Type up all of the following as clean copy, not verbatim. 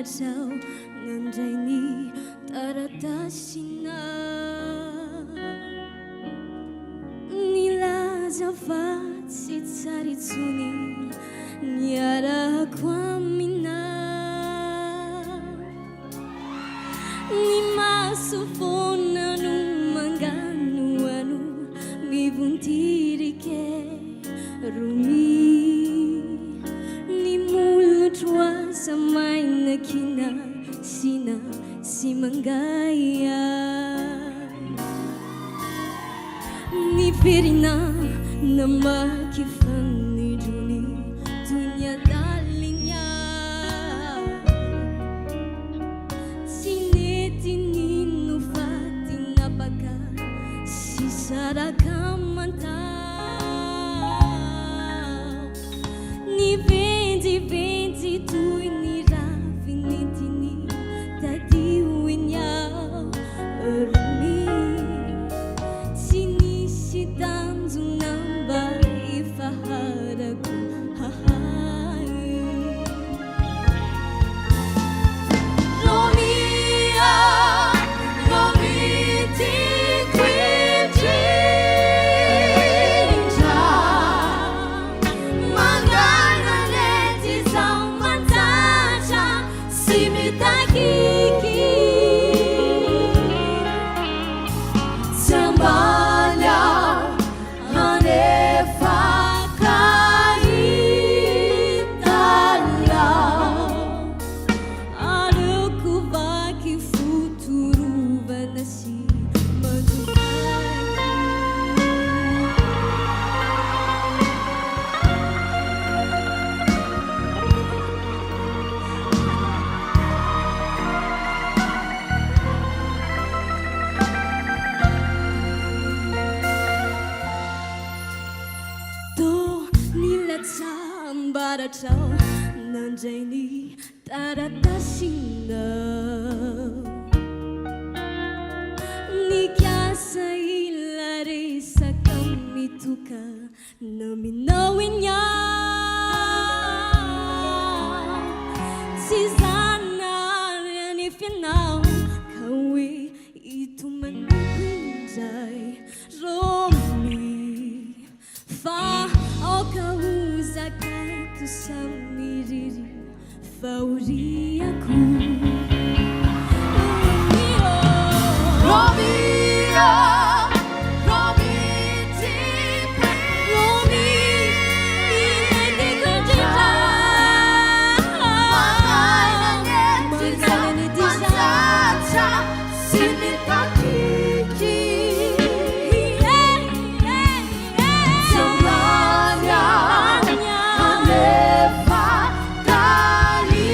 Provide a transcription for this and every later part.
ambaratrao nandray ny taratasina nilaza fa tsy tsara intsony niarako amina ny maso foana no mangano ano mivontirike romi ny molotro asa maina kina sina sy mangaya ny verina namaky fanidrony tonyadalinya tsy netiny no fatinapaka sy saraka manta ny vendivendy toy ny ravinentiny tadioinyao romi tsy nisy tanjonamba efaharako hahai romia romi tiquidrinja mangana leti zao mantaja si mitakiki Zambalha hanefa kaitala Aloko vaky futurovana si maduvaki Do nilatsa ambaratrao nandray ny taratasina nikiasa ilaresaka mitoka naminao inya tsy zanary anefianao ka hoe itomanindray romi fa aoka hozakaiko samiriry faoriako Romia, Romi tipe Romi inendikunjira Mangalani disacha simitakiki Zambalha hanefa kaitala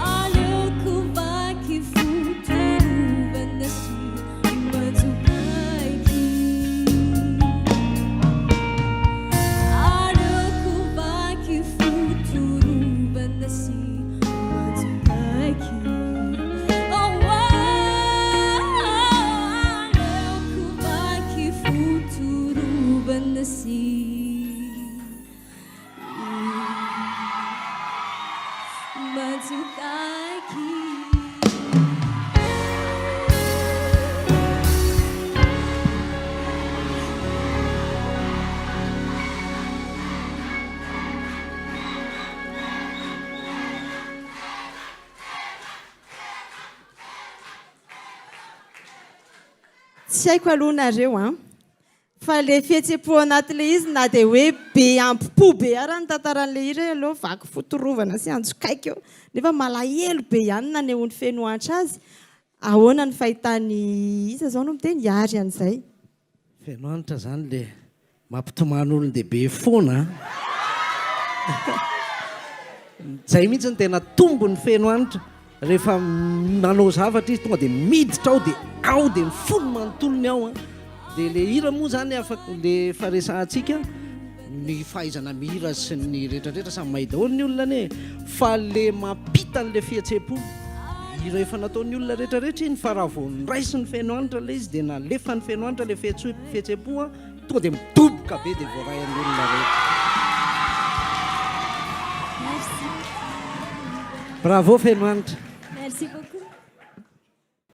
Aloko vaky futurovana si maduvaki Aloko vaky futurovana si maduvaki Aloko vaky futurovana si maduvaki tsy haiko aloha nareo fa le fihetsem-po anatin'le izy na dia hoe be ampipo be ara ny tantaran'le hira aloha vaky fotorovana sy anjokaiky eo nefa malahelo be ihany na nehoany fenohatra azy ahoana ny fahitany iza zao no miteny iary an'izay fenoanitra zany le mampitomany olon-dehibe foana zay mihitsy ny tena tombo ny fenoanitra rehefa manao zavatra izy tonga dia miditra ao dia ao dia mifono manontolony ao dia le hira moa zany afaka le faresahantsika ny fahaizana mihira sy ny rehetrarehetra samy mahay daholo ny olona ane fa le mampita an'le fihetsem-po hira efa nataon'ny olona rehetrarehetra iny fa raha vao niraisy ny fenoanitra le izy dia nalefa ny fenoanitra le fihetsem-po tonga dia midoboka be dia voarayan'ny olona rehetra bravo fenoanitra